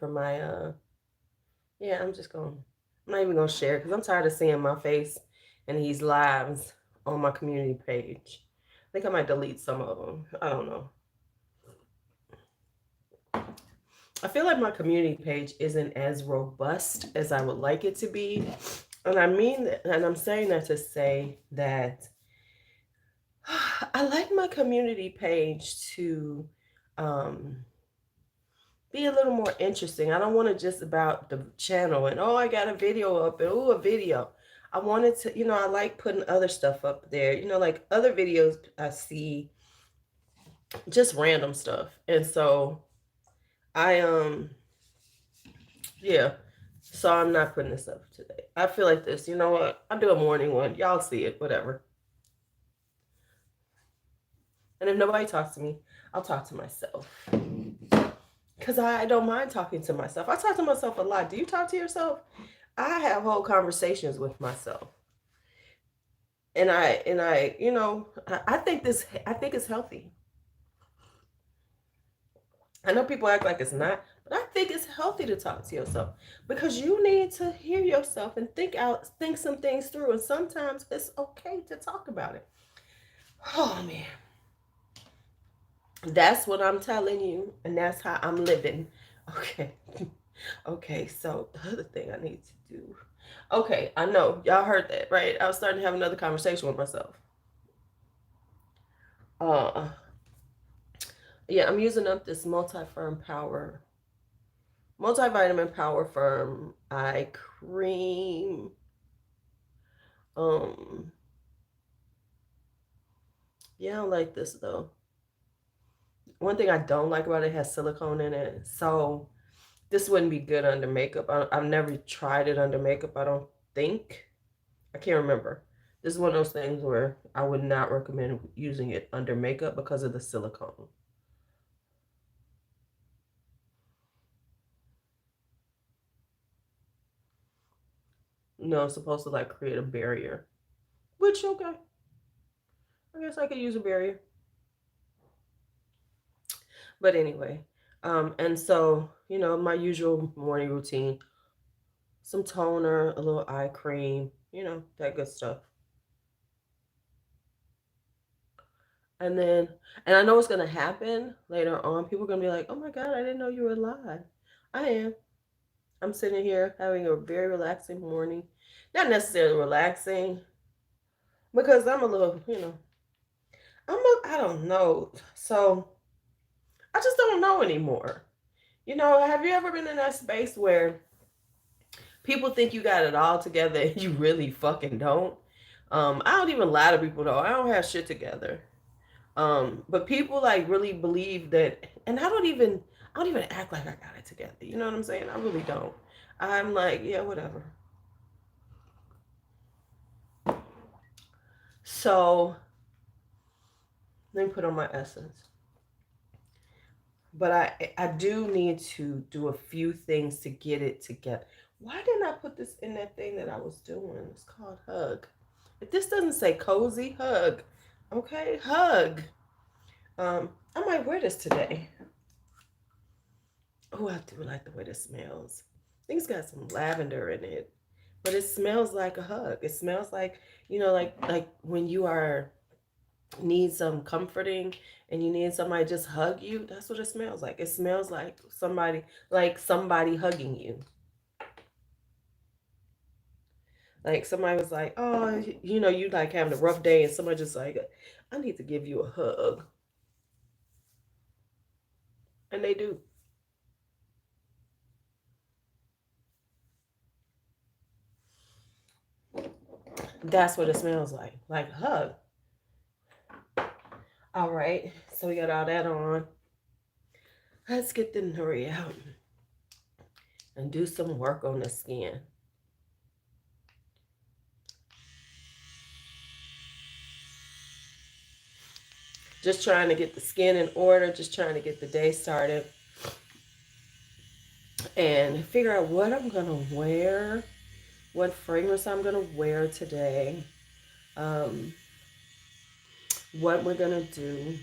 for my yeah, I'm not even gonna share because I'm tired of seeing my face and these lives on my community page. I think I might delete some of them. I don't know. I feel like my community page isn't as robust as I would like it to be. And I mean that, and I'm saying that to say that I like my community page to um, be a little more interesting. I don't want to just about the channel and oh, I got a video up and oh, a video. I wanted to, I like putting other stuff up there. Like other videos I see just random stuff. And so I yeah. So I'm not putting this up today. I feel like this. You know what? I'll do a morning one. Y'all see it, whatever. And if nobody talks to me, I'll talk to myself. Because I don't mind talking to myself. I talk to myself a lot. Do you talk to yourself? I have whole conversations with myself. I think it's healthy. I know people act like it's not, but I think it's healthy to talk to yourself because you need to hear yourself and think some things through. And sometimes it's okay to talk about it. Oh man, that's what I'm telling you, and that's how I'm living. Okay, okay. So the other thing I need to do. Okay, I know y'all heard that, right? I was starting to have another conversation with myself. Uh, yeah, I'm using up this multivitamin power firm eye cream. Um, yeah, I don't like this though. One thing I don't like about it has silicone in it, so this wouldn't be good under makeup. I've never tried it under makeup. I don't think. I can't remember. This is one of those things where I would not recommend using it under makeup because of the silicone. No, it's supposed to like create a barrier. Which okay. I guess I could use a barrier. But anyway, and so, my usual morning routine, some toner, a little eye cream, that good stuff. And then, and I know what's going to happen later on. People are going to be like, oh my God, I didn't know you were alive. I am. I'm sitting here having a very relaxing morning. Not necessarily relaxing because I'm a little, I don't know. So I just don't know anymore. Have you ever been in that space where people think you got it all together and you really fucking don't? I don't even lie to people though. I don't have shit together. But people like really believe that, and I don't even act like I got it together. You know what I'm saying? I really don't. I'm like, yeah, whatever. So let me put on my essence. But I do need to do a few things to get it together. Why didn't I put this in that thing that I was doing? It's called hug. If this doesn't say cozy, hug. Okay, hug. I might wear this today. Oh, I do like the way this smells. I think it's got some lavender in it, but it smells like a hug. It smells like, like when you are need some comforting and you need somebody to just hug you. That's what it smells like. It smells like somebody hugging you. Like somebody was like, oh, you like having a rough day, and somebody just like, I need to give you a hug, and they do. That's what it smells like a hug. All right, so we got all that on. Let's get the nuri out and do some work on the skin. Just trying to get the skin in order, just trying to get the day started and figure out what I'm going to wear, what fragrance I'm going to wear today, um, what we're going to do,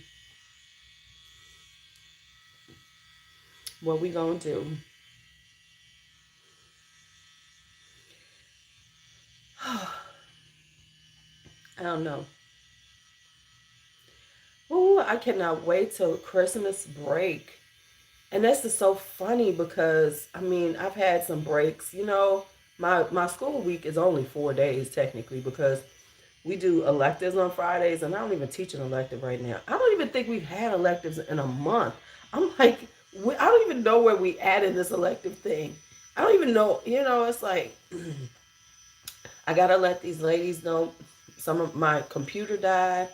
what we going to do. I don't know. Ooh, I cannot wait till Christmas break. And this is so funny because I mean I've had some breaks. My school week is only 4 days technically because we do electives on Fridays, and I don't even teach an elective right now. I don't even think we've had electives in a month. I'm like, I don't even know where we added this elective thing. I don't even know. It's like I gotta let these ladies know. Some of my computer died.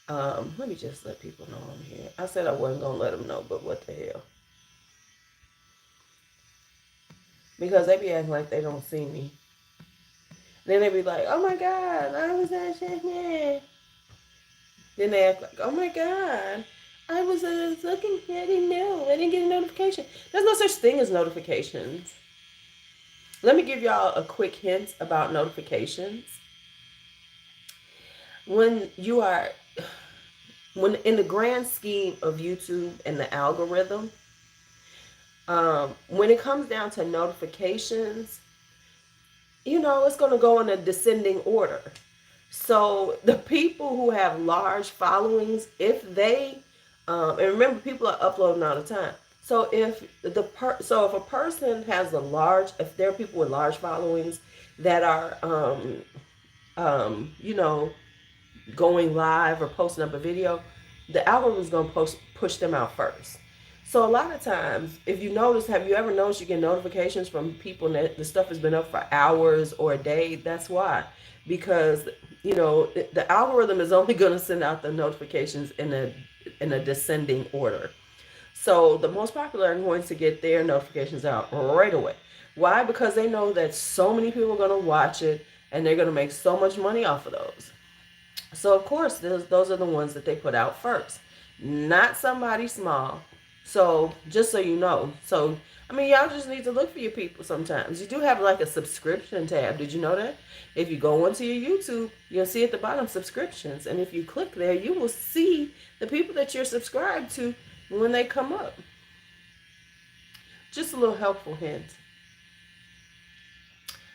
Let me just let people know I'm here. I said I wasn't gonna let them know, but what the hell? Because they be acting like they don't see me. Then they be like, "Oh my God, I was at Shahman." Then they act like, "Oh my God, I was looking. I didn't know. I didn't get a notification." There's no such thing as notifications. Let me give y'all a quick hint about notifications. When you are, when in the grand scheme of YouTube and the algorithm, when it comes down to notifications, it's going to go in a descending order. So the people who have large followings, if they, and remember, people are uploading all the time. So if a person has if there are people with large followings that are, you know, going live or posting up a video, the algorithm is going to push them out first. So a lot of times, if you notice, have you ever noticed you get notifications from people that the stuff has been up for hours or a day? That's why. Because, the algorithm is only going to send out the notifications in a descending order. So the most popular are going to get their notifications out right away. Why? Because they know that so many people are going to watch it and they're going to make so much money off of those. So of course, those are the ones that they put out first, not somebody small. So just so you know, I mean, y'all just need to look for your people sometimes. You do have like a subscription tab. Did you know that? If you go onto your YouTube, you'll see at the bottom subscriptions. And if you click there, you will see the people that you're subscribed to when they come up. Just a little helpful hint.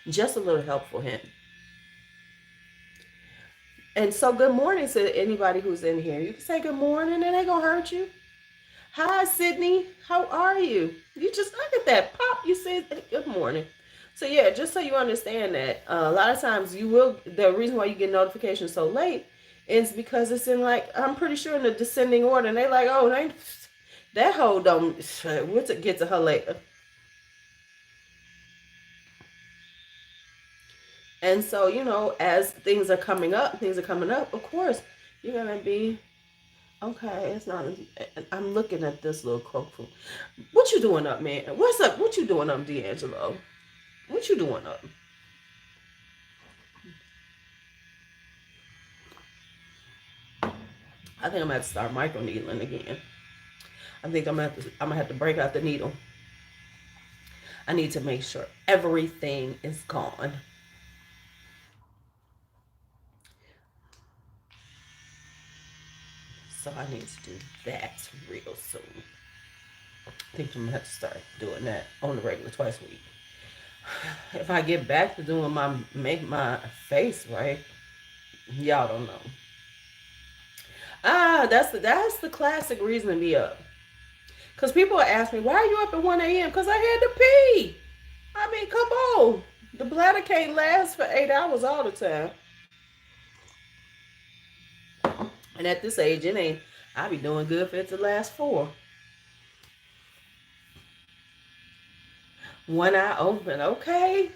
Just a little helpful hint. And so good morning to anybody who's in here. You can say good morning, it ain't gonna hurt you. Hi, Sydney. How are you? You just look at that pop. You said good morning. So yeah, just so you understand that a lot of times the reason why you get notifications so late is because it's in, like, I'm pretty sure, in the descending order, and they like, oh, that hoe don't, we'll get to her later. And so, as things are coming up, of course, you're going to be, okay, it's not, I'm looking at this little croak food. What you doing up, man? What's up? What you doing up, D'Angelo? What you doing up? I think I'm gonna have to start micro needling again. I think I'm gonna have to break out the needle. I need to make sure everything is gone. So I need to do that real soon. I think I'm gonna have to start doing that on the regular twice a week. If I get back to doing make my face right, y'all don't know. That's the classic reason to be up. Cause people ask me, why are you up at 1 a.m.? Cause I had to pee. I mean, come on. The bladder can't last for 8 hours all the time. And at this age, I be doing good for it to last 4. One eye open, okay.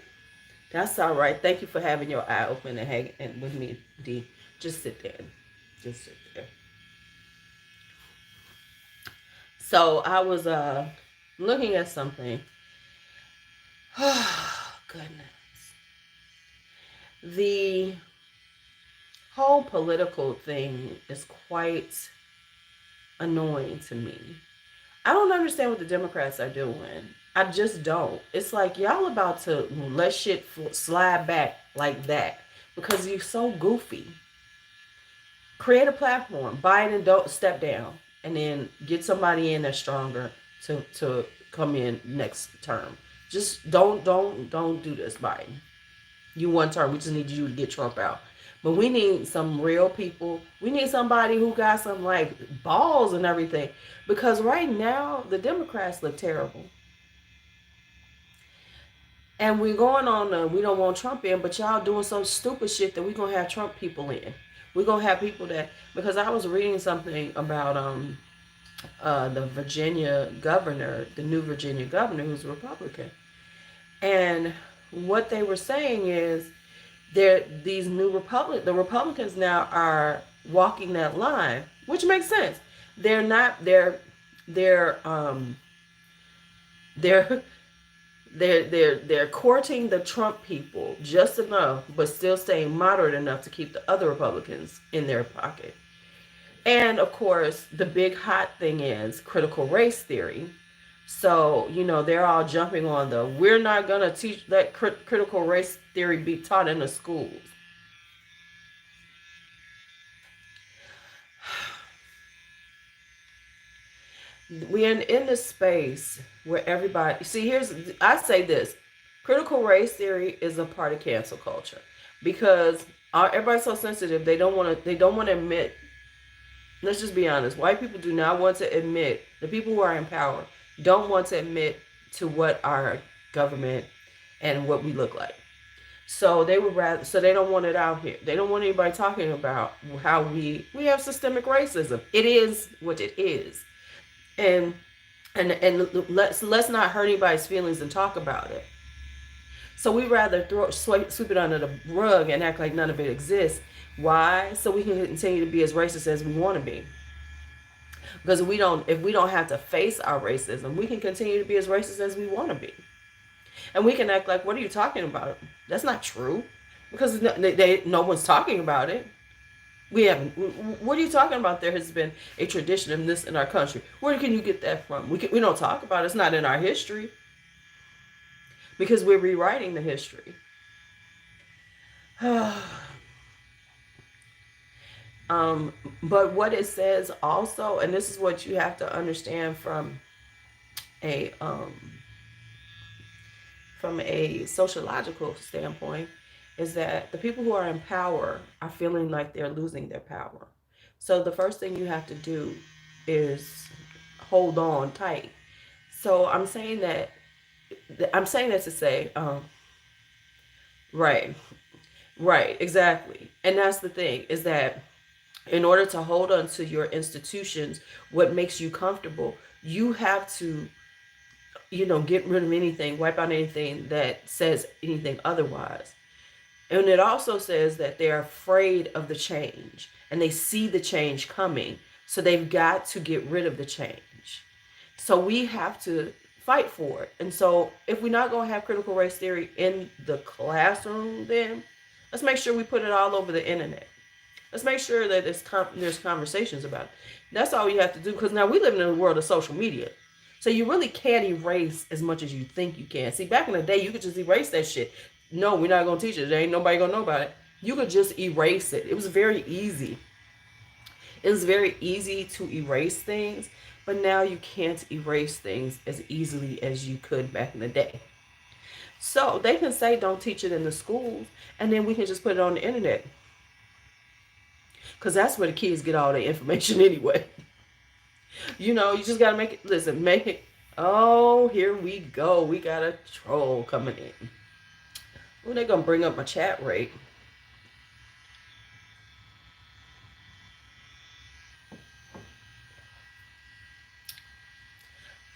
That's all right. Thank you for having your eye open and hanging with me, D. Just sit there. Just sit there. So I was looking at something. Oh, goodness. The whole political thing is quite annoying to me. I don't understand what the Democrats are doing. I just don't. It's like y'all about to let shit slide back like that because you're so goofy. Create a platform. Biden, don't step down, and then get somebody in that's stronger to come in next term. Just don't do this, Biden. You one term. We just need you to get Trump out. But we need some real people. We need somebody who got some like balls and everything. Because right now the Democrats look terrible. And we're going on we don't want Trump in, but y'all doing some stupid shit that we're gonna have Trump people in. We're gonna have people that, because I was reading something about the Virginia governor, the new Virginia governor who's Republican. And what they were saying is these new the Republicans now are walking that line, which makes sense. They're not they're they're they're courting the Trump people just enough, but still staying moderate enough to keep the other Republicans in their pocket. And of course, the big hot thing is critical race theory. So, they're all jumping on we're not going to teach that critical race theory be taught in the schools. We're in this space where everybody, see, I say this, critical race theory is a part of cancel culture because everybody's so sensitive. They don't want to admit, let's just be honest, white people do not want to admit, the people who are in power don't want to admit to what our government and what we look like. So they don't want it out here. They don't want anybody talking about how we have systemic racism. It is what it is. And let's not hurt anybody's feelings and talk about it. So we rather sweep it under the rug and act like none of it exists. Why? So we can continue to be as racist as we want to be. Because if we don't have to face our racism, we can continue to be as racist as we want to be. And we can act like, what are you talking about? That's not true. Because no one's talking about it. What are you talking about? There has been a tradition of this in our country. Where can you get that from? We don't talk about it. It's not in our history. Because we're rewriting the history. But what it says also, and this is what you have to understand from a sociological standpoint, is that the people who are in power are feeling like they're losing their power. So the first thing you have to do is hold on tight. So I'm saying that to say, right, exactly. And that's the thing, is that in order to hold on to your institutions, what makes you comfortable, you have to, get rid of anything, wipe out anything that says anything otherwise. And it also says that they're afraid of the change and they see the change coming. So they've got to get rid of the change. So we have to fight for it. And so if we're not going to have critical race theory in the classroom, then let's make sure we put it all over the internet. Let's make sure that there's conversations about it. That's all you have to do, because now we live in a world of social media. So you really can't erase as much as you think you can. See, back in the day, you could just erase that shit. No, we're not going to teach it. There ain't nobody going to know about it. You could just erase it. It was very easy. It was very easy to erase things, but now you can't erase things as easily as you could back in the day. So they can say don't teach it in the schools, and then we can just put it on the internet. Because that's where the kids get all their information anyway. You just got to make it. Oh, here we go. We got a troll coming in. Well, they're going to bring up my chat rate.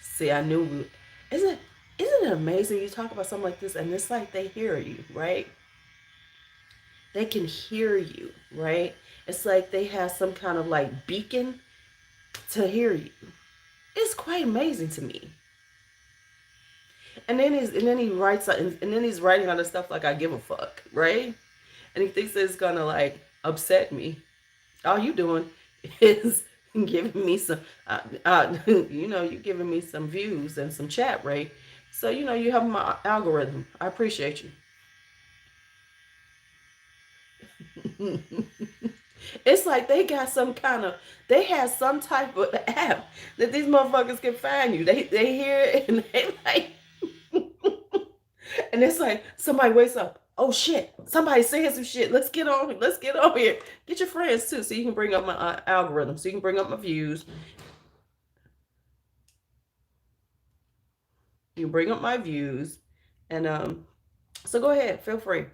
See, I knew. Isn't it amazing? You talk about something like this, and it's like they hear you, right? They can hear you, right? It's like they have some kind of like beacon to hear you. It's quite amazing to me. And then he writes, and then he's writing all this stuff like I give a fuck, right? And he thinks it's gonna like upset me. All you doing is giving me some, you're giving me some views and some chat rate. So you have my algorithm. I appreciate you. It's like they have some type of app that these motherfuckers can find you. They hear it and they like, and it's like somebody wakes up. Oh shit, somebody's saying some shit. Let's get on. Let's get on here. Get your friends too, so you can bring up my algorithm. So you can bring up my views. You bring up my views, and so go ahead. Feel free.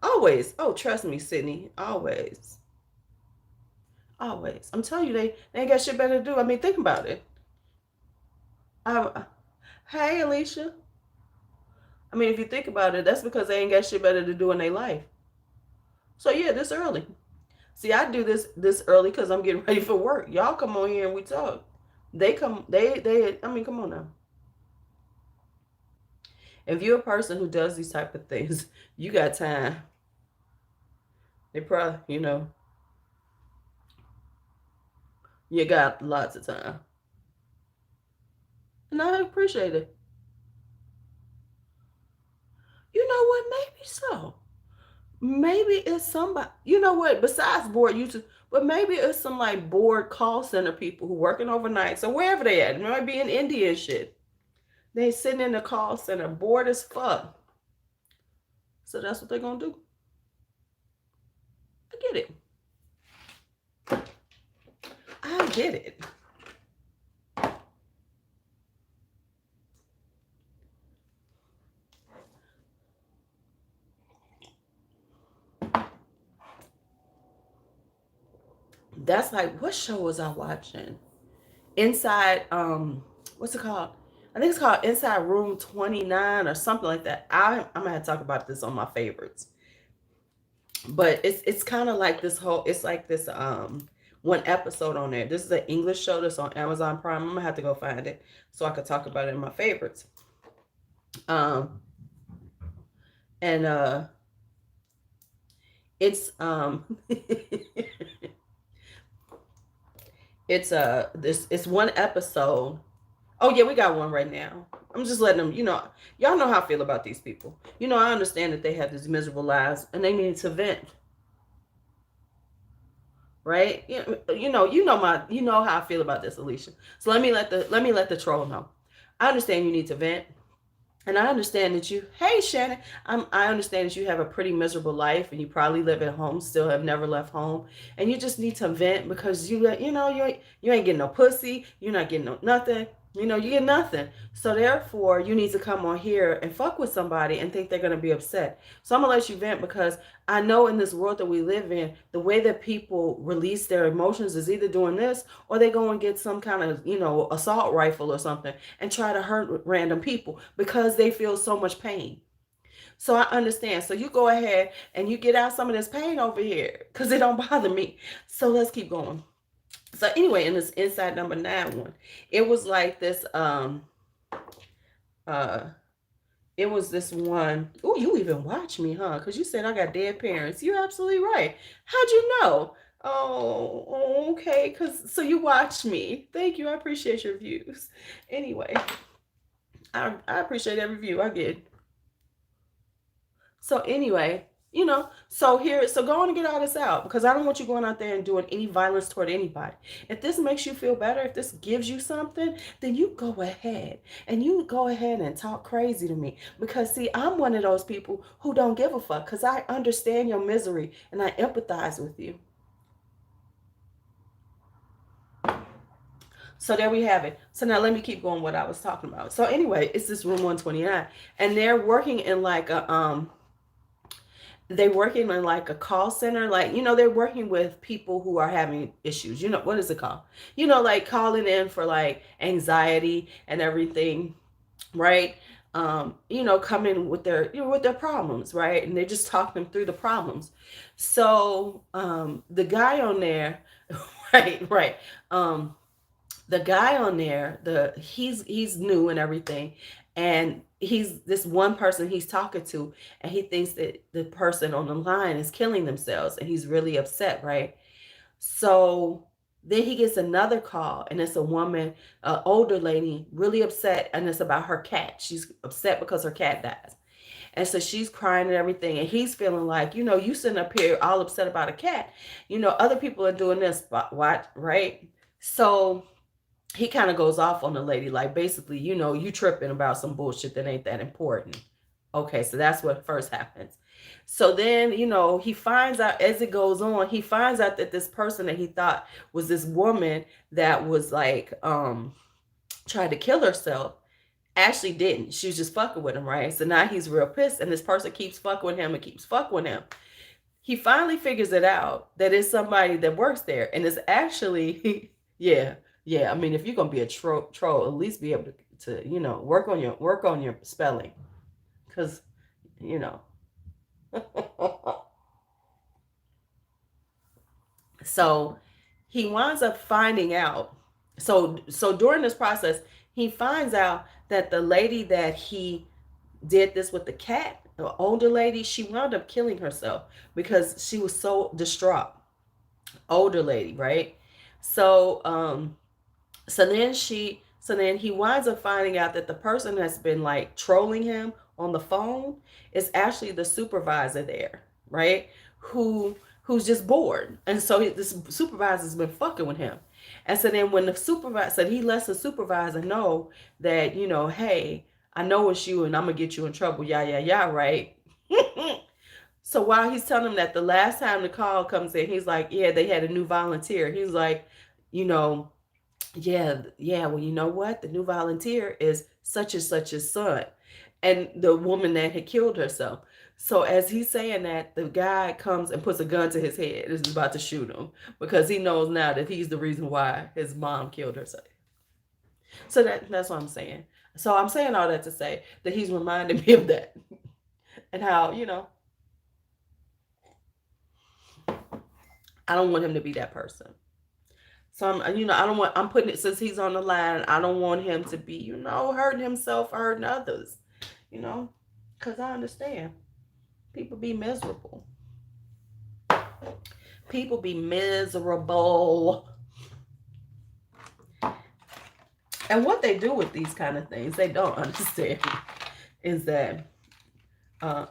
Always. Oh, trust me, Sydney. Always. Always. I'm telling you, they ain't got shit better to do. I mean, think about it. I, hey, Alicia. I mean, if you think about it, that's because they ain't got shit better to do in their life. So yeah, this early. See, I do this early because I'm getting ready for work. Y'all come on here and we talk. They come. They. I mean, come on now. If you're a person who does these type of things, you got time. They probably, you got lots of time, and I appreciate it. You know what? Maybe so. Maybe it's somebody, you know what, besides board YouTube, but maybe it's some like board call center people who working overnight. So wherever they at, it might be in India and shit. They sitting in the call center, bored as fuck. So that's what they're gonna do. I get it. I get it. That's like, what show was I watching? Inside, what's it called? I think it's called Inside Room 29 or something like that. I'm gonna talk about this on my favorites. But it's kind of like this whole, it's like this one episode on there. This is an English show that's on Amazon Prime. I'm gonna have to go find it so I could talk about it in my favorites. Um and it's it's one episode. Oh yeah, we got one right now. I'm just letting them, y'all know how I feel about these people. I understand that they have these miserable lives and they need to vent, right? You know how I feel about this, Alicia. So let me let the troll know. I understand you need to vent. And I understand that hey Shannon, I understand that you have a pretty miserable life and you probably live at home, still have never left home, and you just need to vent because you ain't getting no pussy, you're not getting no nothing, you get nothing. So therefore, you need to come on here and fuck with somebody and think they're gonna be upset. So I'm gonna let you vent because I know in this world that we live in, the way that people release their emotions is either doing this or they go and get some kind of, assault rifle or something and try to hurt random people because they feel so much pain. So I understand. So you go ahead and you get out some of this pain over here because it don't bother me. So let's keep going. So anyway, in this Inside Number 9 one, it was like this, uh, it was this one. Oh, you even watch me, huh? Because you said I got dead parents. You're absolutely right. How'd you know? Oh, okay. So you watch me. Thank you. I appreciate your views. Anyway, I appreciate every view I get. So anyway, so go on and get all this out because I don't want you going out there and doing any violence toward anybody. If this makes you feel better, if this gives you something, then you go ahead and talk crazy to me because see, I'm one of those people who don't give a fuck because I understand your misery and I empathize with you. So there we have it. So now let me keep going what I was talking about. So anyway, it's this room 129 and they're working in like a call center, like they're working with people who are having issues. What is it called? Like calling in for like anxiety and everything, right? Coming with their problems, right? And they just talk them through the problems. So the guy on there, right. The guy on there, he's new and everything, and he's this one person he's talking to, and he thinks that the person on the line is killing themselves, and he's really upset, right? So then he gets another call, and it's a woman, an older lady, really upset, and it's about her cat. She's upset because her cat dies. And so she's crying and everything, and he's feeling like, you sitting up here all upset about a cat. Other people are doing this, but what, right? So he kind of goes off on the lady, like basically, you tripping about some bullshit that ain't that important. Okay, so that's what first happens. So then, he finds out as it goes on, he finds out that this person that he thought was this woman that was like tried to kill herself actually didn't. She was just fucking with him, right? So now he's real pissed, and this person keeps fucking with him and keeps fucking with him. He finally figures it out that it's somebody that works there, and it's actually yeah, yeah. I mean, if you're gonna be a troll, at least be able to work on your spelling, because you know. So he winds up finding out. So during this process, he finds out that the lady that he did this with the cat, the older lady, she wound up killing herself because she was so distraught. Older lady, right? So so then he winds up finding out that the person that's been like trolling him on the phone is actually the supervisor there, right? Who's just bored. And so this supervisor's been fucking with him. And so then when the supervisor, so he lets the supervisor know that, hey, I know it's you and I'm gonna get you in trouble, yeah, right? So while he's telling him that, the last time the call comes in, he's like, yeah, they had a new volunteer. He's like, you know, yeah, well, you know what? The new volunteer is such and such's son. And the woman that had killed herself. So as he's saying that, the guy comes and puts a gun to his head, is about to shoot him because he knows now that he's the reason why his mom killed herself. So that's what I'm saying. So I'm saying all that to say that he's reminding me of that and how, I don't want him to be that person. So I don't want, I'm putting it, since he's on the line, I don't want him to be, hurting himself, hurting others, because I understand people be miserable. People be miserable. And what they do with these kind of things, they don't understand, is that, so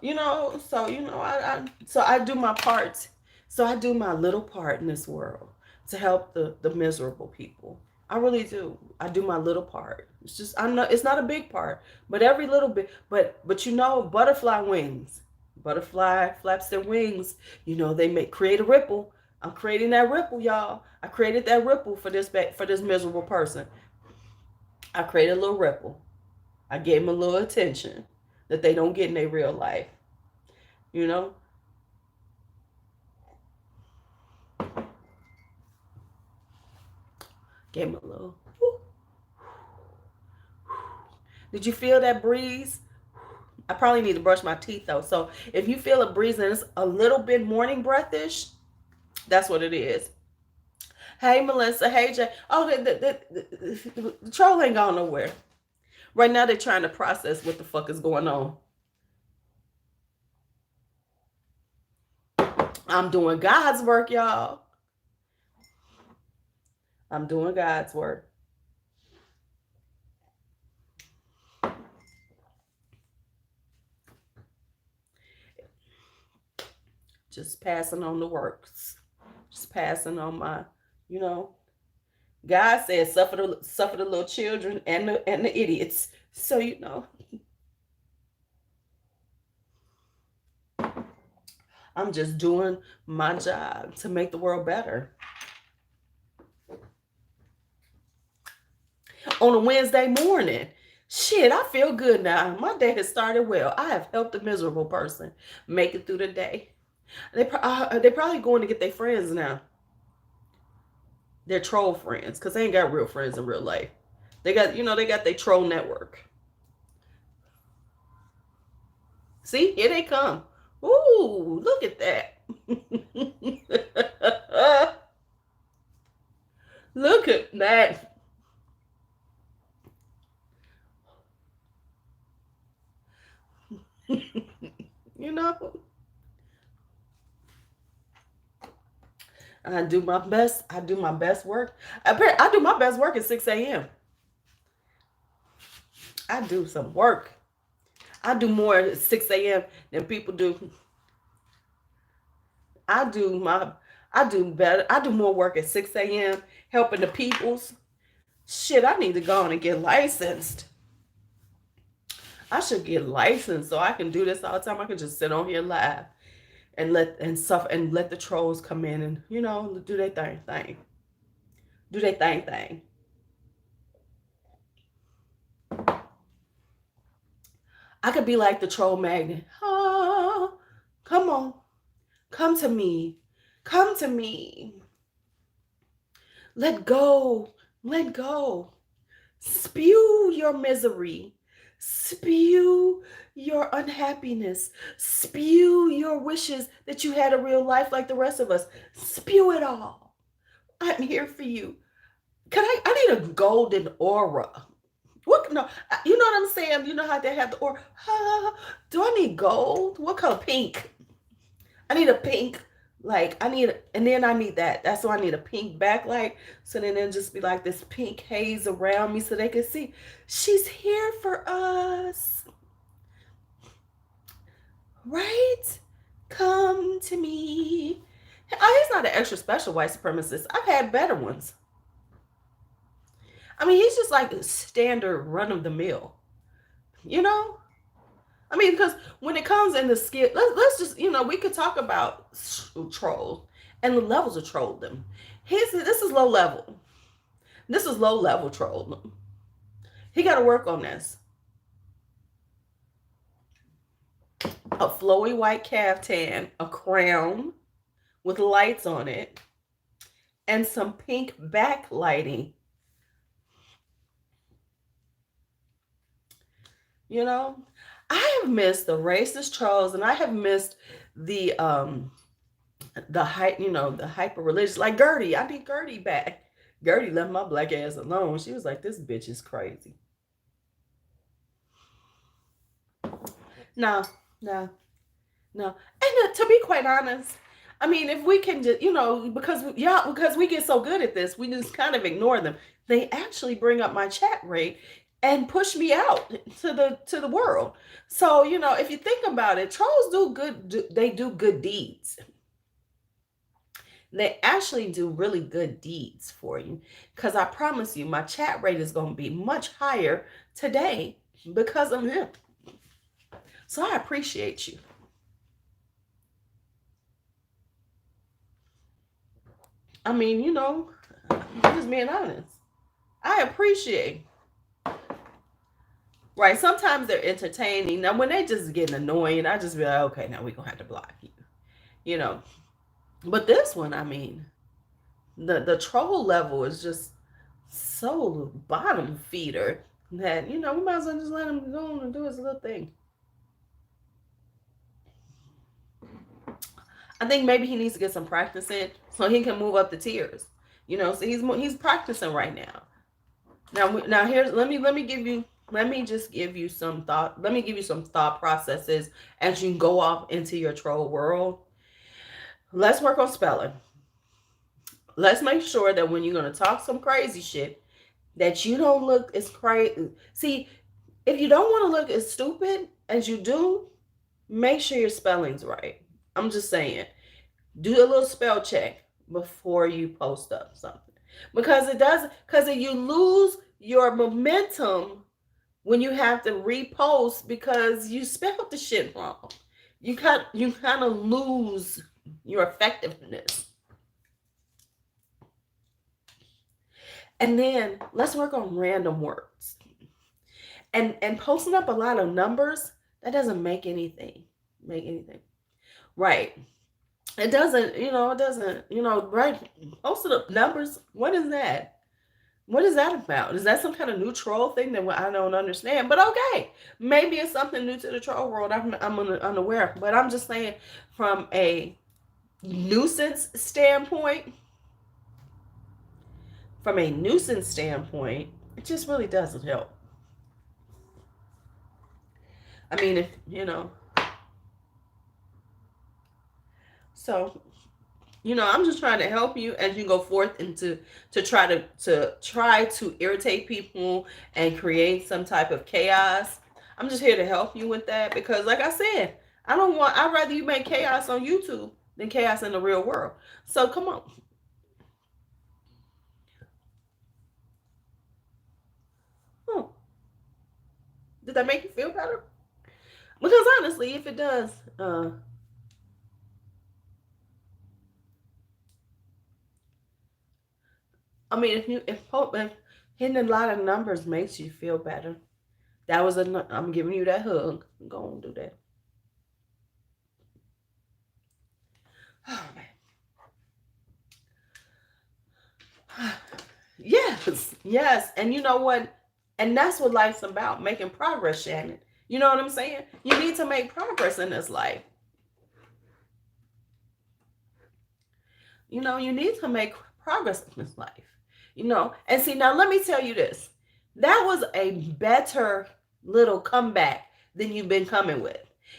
I do my part. So I do my little part in this world to help the miserable people. I really do. I do my little part. It's just, I know it's not a big part, but every little bit. But butterfly wings. Butterfly flaps their wings. They create a ripple. I'm creating that ripple, y'all. I created that ripple for this miserable person. I created a little ripple. I gave them a little attention that they don't get in their real life. You know? Gave them a little. Did you feel that breeze? I probably need to brush my teeth though. So if you feel a breeze and it's a little bit morning breathish, that's what it is. Hey, Melissa. Hey, Jay. Oh, the troll ain't gone nowhere. Right now they're trying to process what the fuck is going on. I'm doing God's work, y'all. I'm doing God's work. Just passing on the works. Just passing on my, God says suffer the little children and the idiots. So I'm just doing my job to make the world better. On a Wednesday morning. Shit, I feel good now. My day has started well. I have helped a miserable person make it through the day. They're probably going to get their friends now. Their troll friends, because they ain't got real friends in real life. They got their troll network. See, here they come. Ooh, look at that. Look at that. I do my best. I do my best work. I do my best work at 6 a.m. I do some work. I do more at 6 a.m. than people do. I do better. I do more work at 6 a.m. helping the peoples. Shit, I need to go on and get licensed. I should get licensed so I can do this all the time. I can just sit on here live and let the trolls come in and do their do their thing. I could be like the troll magnet. Oh, come on, come to me, come to me. Let go, let go. Spew your misery, spew your unhappiness, spew your wishes that you had a real life like the rest of us. Spew it all. I'm here for you. I need a golden aura. What? No, you know what I'm saying? You know how they have the aura? Do I need gold? What color? Pink. I need a pink. And then I need that. That's why I need a pink backlight. So then it'll just be like this pink haze around me so they can see she's here for us. Right? Come to me. Oh, he's not an extra special white supremacist. I've had better ones. I mean, he's just like standard run of the mill. You know? I mean, because when it comes in the skill, let's just, we could talk about trolls and the levels of trolldom. This is low level. This is low level trolldom. He got to work on this. A flowy white caftan, a crown with lights on it, and some pink backlighting. I have missed the racist trolls, and I have missed the hyper religious, like Gertie. I need Gertie back. Gertie left my black ass alone. She was like, this bitch is crazy. No. And to be quite honest, I mean, if we can just, because we get so good at this, we just kind of ignore them. They actually bring up my chat rate and push me out to the world. So, if you think about it, trolls they do good deeds. They actually do really good deeds for you, because I promise you my chat rate is going to be much higher today because of them. So I appreciate you. I mean, I'm just being honest. I appreciate. Right. Sometimes they're entertaining. Now, when they just getting annoying, I just be like, okay, now we're going to have to block you. But this one, I mean, the troll level is just so bottom feeder that, we might as well just let him go on and do his little thing. I think maybe he needs to get some practice in so he can move up the tiers. So he's practicing right now. Now here's let me just give you some thought. Let me give you some thought processes as you go off into your troll world. Let's work on spelling. Let's make sure that when you're going to talk some crazy shit, that you don't look as crazy. See, if you don't want to look as stupid as you do, make sure your spelling's right. I'm just saying, do a little spell check before you post up something, because you lose your momentum when you have to repost because you spelled the shit wrong. You kind of lose your effectiveness. And then let's work on random words. And posting up a lot of numbers, that doesn't make anything. Right. It doesn't, right. Posting up numbers, what is that? What is that about? Is that some kind of new troll thing that I don't understand? But okay, maybe it's something new to the troll world I'm unaware of. But I'm just saying, from a nuisance standpoint, it just really doesn't help. I mean, if so, I'm just trying to help you as you go forth into to try to irritate people and create some type of chaos. I'm just here to help you with that, because like I said, I'd rather you make chaos on YouTube than chaos in the real world. So come on. Did that make you feel better? Because honestly, if it does, I mean, if hitting a lot of numbers makes you feel better, that was I'm giving you that hug. Go on, do that. Oh man. Yes, yes, and you know what? And that's what life's about, making progress, Shannon. You know what I'm saying? You need to make progress in this life. You need to make progress in this life. And see, now let me tell you this. That was a better little comeback than you've been coming with.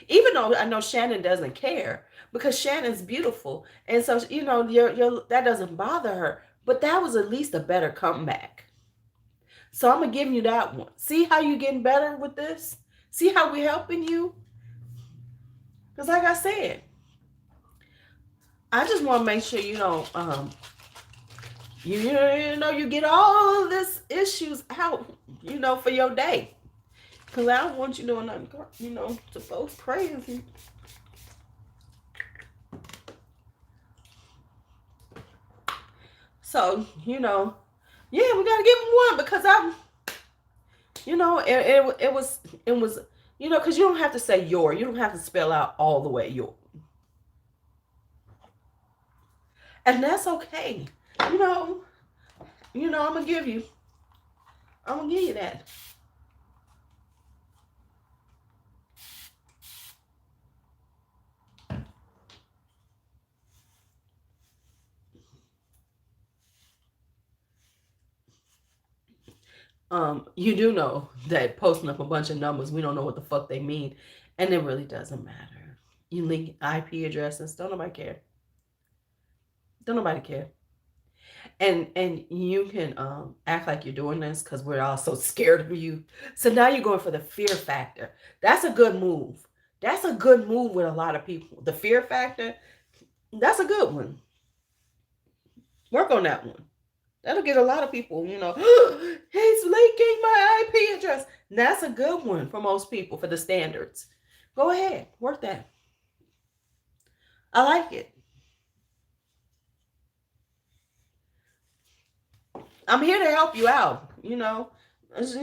Even though I know Shannon doesn't care because Shannon's beautiful. And so, that doesn't bother her. But that was at least a better comeback. So I'm going to give you that one. See how you're getting better with this? See how we're helping you? Because like I said, I just want to make sure you don't you get all of this issues out, for your day. Because I don't want you doing nothing, to folks crazy. So, we got to give him one because it was, because you don't have to say your. You don't have to spell out all the way your. And that's okay. I'm going to give you that. You do know that posting up a bunch of numbers, we don't know what the fuck they mean, and it really doesn't matter. You link IP addresses, don't nobody care. Don't nobody care. And you can act like you're doing this because we're all so scared of you. So now you're going for the fear factor. That's a good move. That's a good move with a lot of people. The fear factor, that's a good one. Work on that one. That'll get a lot of people, he's leaking my IP address. That's a good one for most people, for the standards. Go ahead, work that. I like it. I'm here to help you out, It's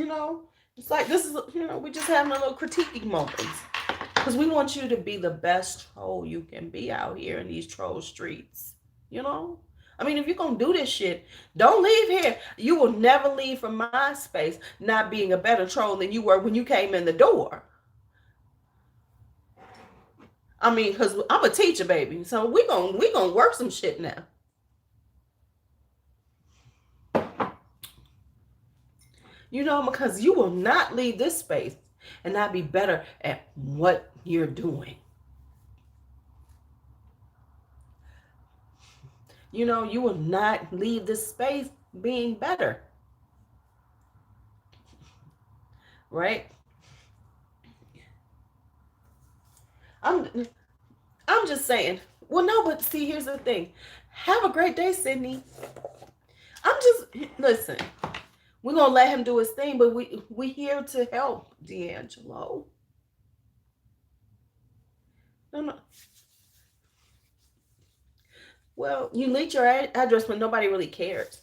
like this is, we're just having a little critiquing moments. Because we want you to be the best troll you can be out here in these troll streets, I mean, if you're going to do this shit, don't leave here. You will never leave from my space not being a better troll than you were when you came in the door. I mean, because I'm a teacher, baby. So we gonna work some shit now. Because you will not leave this space and not be better at what you're doing. You will not leave this space being better. Right? I'm just saying. Well, no, but see, here's the thing. Have a great day, Sydney. Listen. We're gonna let him do his thing, but we here to help, D'Angelo. No. Well, you leaked your address, but nobody really cares.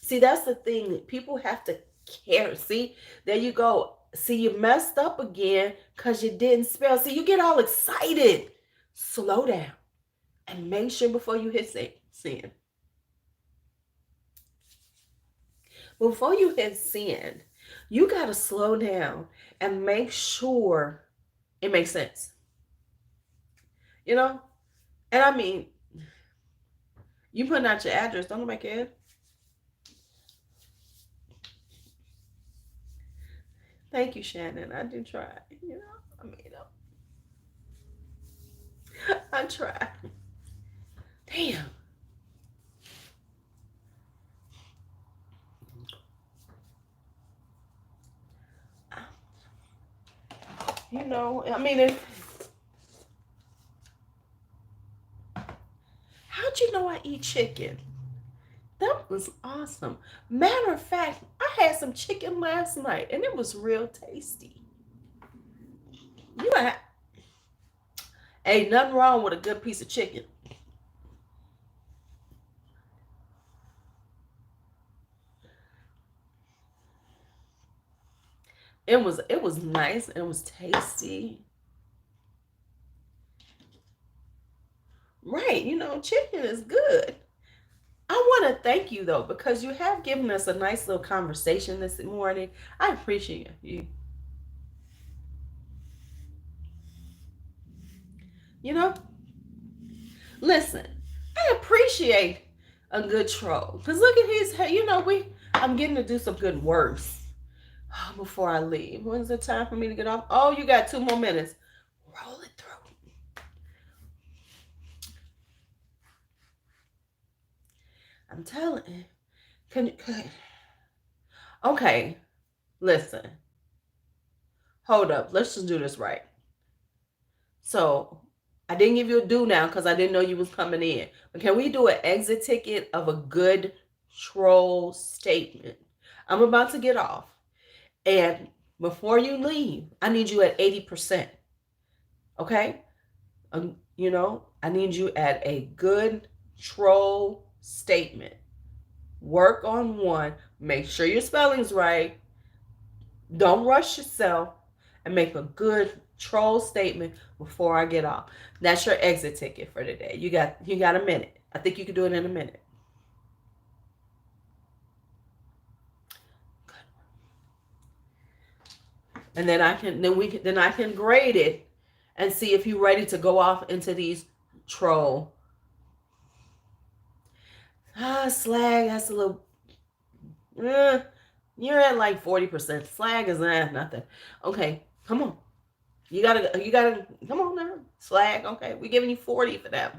See, that's the thing. People have to care. See, there you go. See, you messed up again because you didn't spell. See, you get all excited. Slow down and make sure before you hit send. Before you hit send, you got to slow down and make sure it makes sense. And I mean, you putting out your address, don't nobody care. Thank you, Shannon. I do try. I mean, I try. Damn. I mean, how'd you know I eat chicken? That was awesome. Matter of fact, I had some chicken last night and it was real tasty. You ain't nothing wrong with a good piece of chicken. It was nice. It was tasty. Right, chicken is good. I want to thank you though because you have given us a nice little conversation this morning. I appreciate you. You know, listen, I appreciate a good troll because look at his. We. I'm getting to do some good works before I leave. When's the time for me to get off? Oh, you got 2 more minutes. Roll it through. I'm telling you. Can you? Okay, listen. Hold up. Let's just do this right. So I didn't give you a due now because I didn't know you was coming in. But can we do an exit ticket of a good troll statement? I'm about to get off. And before you leave, I need you at 80%. Okay? I need you at a good troll statement. Work on one. Make sure your spelling's right. Don't rush yourself and make a good troll statement before I get off. That's your exit ticket for today. You got a minute. I think you can do it in a minute. And then I can grade it and see if you're ready to go off into these troll. Slag, that's a little you're at like 40%. Slag is nothing. Okay, come on. You gotta come on now. Slag, okay. We're giving you 40 for that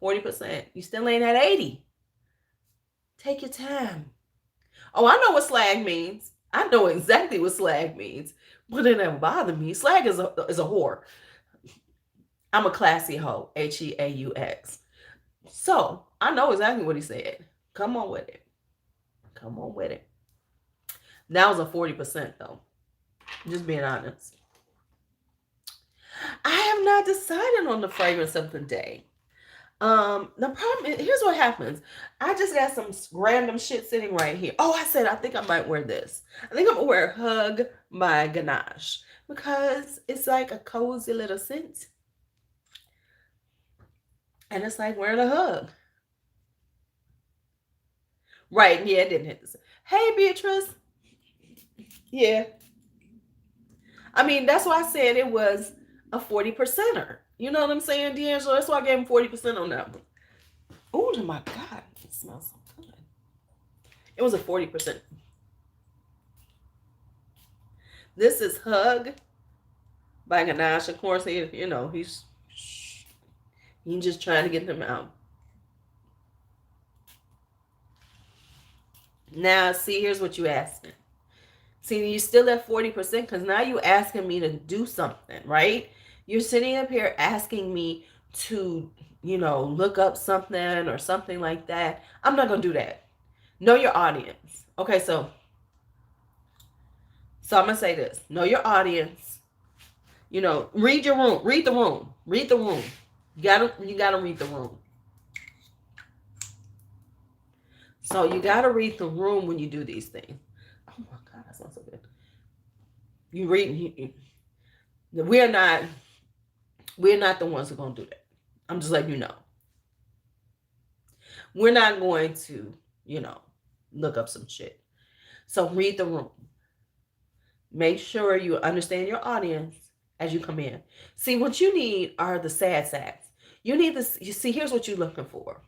one. 40%. You still ain't at 80. Take your time. Oh, I know what slag means. I know exactly what slag means. But it never bothered me. Slag is a whore. I'm a classy hoe. Heaux. So I know exactly what he said. Come on with it. Come on with it. That was a 40% though. Just being honest. I have not decided on the fragrance of the day. The problem is, here's what happens. I just got some random shit sitting right here. Oh, I said I think I might wear this. I think I'm gonna wear Hug by Ganache because it's like a cozy little scent. And it's like wearing a hug. Right, yeah, it didn't hit this. Hey Beatrice. Yeah. I mean, that's why I said it was a 40%er. You know what I'm saying, D'Angelo? That's why I gave him 40% on that one. Oh my God, it smells so good. It was a 40%. This is Hug by Ganache. Of course, he's just trying to get them out. Now, see, here's what you asked me. See, you're still at 40% because now you're asking me to do something, right? You're sitting up here asking me to, look up something or something like that. I'm not going to do that. Know your audience. Okay, so I'm going to say this. Know your audience. Read your room. Read the room. Read the room. You gotta read the room. So you gotta read the room when you do these things. Oh my God, that sounds so good. You read. We're not the ones who are gonna do that. I'm just letting you know. We're not going to, look up some shit. So read the room. Make sure you understand your audience as you come in. See, what you need are the sad sacks. You need this. You see, here's what you're looking for.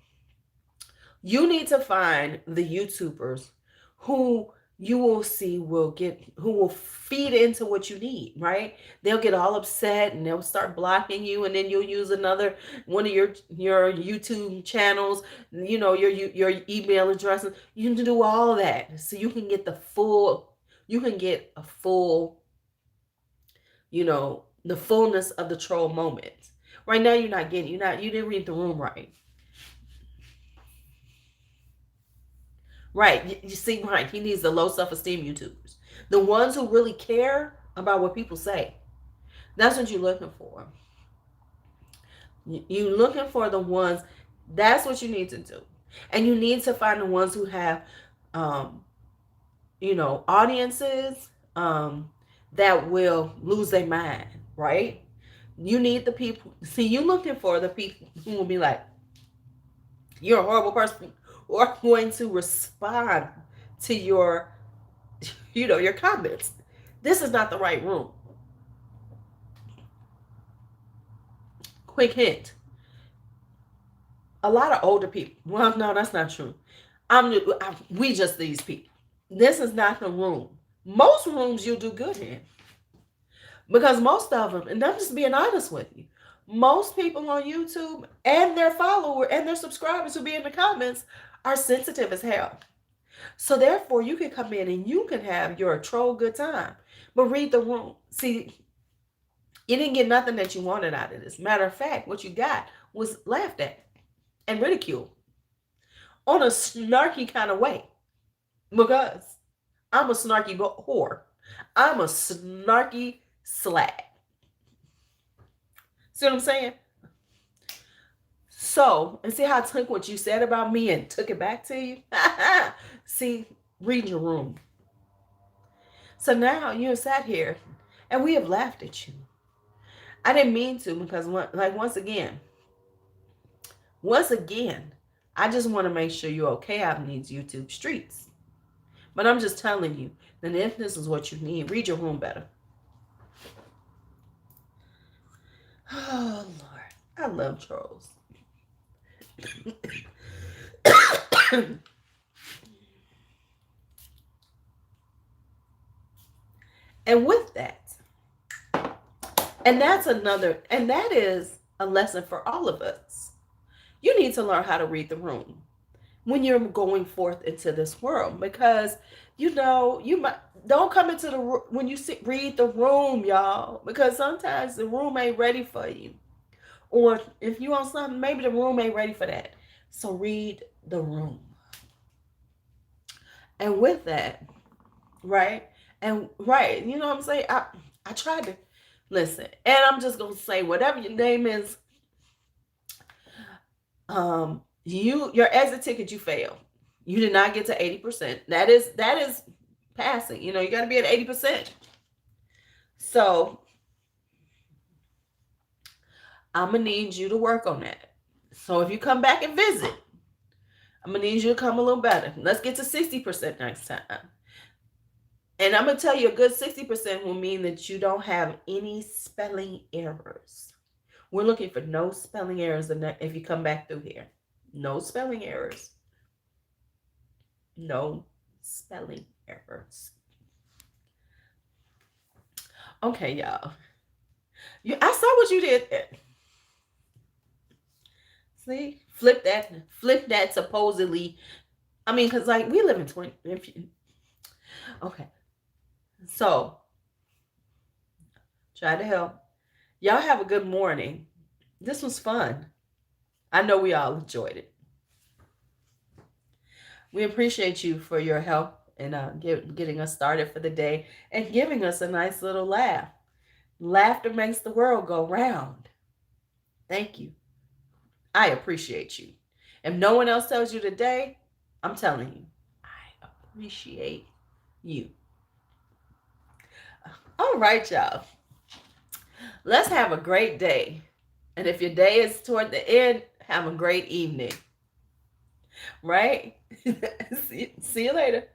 You need to find the YouTubers who you will see who will feed into what you need, right? They'll get all upset and they'll start blocking you, and then you'll use another one of your YouTube channels, your email addresses. You can do all that so you can get a full, the fullness of the troll moment. Right now you didn't read the room right. Right. You see, right. He needs the low self-esteem YouTubers. The ones who really care about what people say. That's what you're looking for. You're looking for the ones. That's what you need to do. And you need to find the ones who have, um, audiences that will lose their mind, right? You need the people. See, you looking for the people who will be like, you're a horrible person, or going to respond to your comments. This is not the right room. Quick hint. A lot of older people. Well, no, that's not true. We just these people. This is not the room. Most rooms you do good in. Because most of them, and I'm just being honest with you, most people on YouTube and their followers and their subscribers who be in the comments are sensitive as hell. So therefore, you can come in and you can have your troll good time. But read the room. See, you didn't get nothing that you wanted out of this. Matter of fact, what you got was laughed at and ridiculed on a snarky kind of way. Because I'm a snarky whore. I'm a snarky slag. See what I'm saying? So, and see how I took what you said about me and took it back to you? See, read your room. So now you have sat here and we have laughed at you. I didn't mean to, because once again, I just want to make sure you're okay out in these YouTube streets. But I'm just telling you that if this is what you need, read your room better. Oh, Lord. I love trolls. And with that, and that is a lesson for all of us. You need to learn how to read the room when you're going forth into this world, because you might don't come into the when you read the room, y'all, because sometimes the room ain't ready for you, or if you want something, maybe the room ain't ready for that. So read the room. And with that, right, you know what I'm saying, I tried to listen, and I'm just gonna say whatever your name is, your exit ticket, you failed. You did not get to 80%. That is passing. You got to be at 80%. So I'm gonna need you to work on that. So if you come back and visit, I'm gonna need you to come a little better. Let's get to 60% next time. And I'm gonna tell you, a good 60% will mean that you don't have any spelling errors. We're looking for no spelling errors if you come back through here. No spelling errors. No spelling errors. Okay, y'all. I saw what you did there. See? Flip that supposedly. I mean, because we live in 20. Okay. So, try to help. Y'all have a good morning. This was fun. I know we all enjoyed it. We appreciate you for your help in getting us started for the day and giving us a nice little laugh. Laughter makes the world go round. Thank you. I appreciate you. If no one else tells you today, I'm telling you, I appreciate you. All right, y'all. Let's have a great day. And if your day is toward the end, have a great evening. Right? See you later.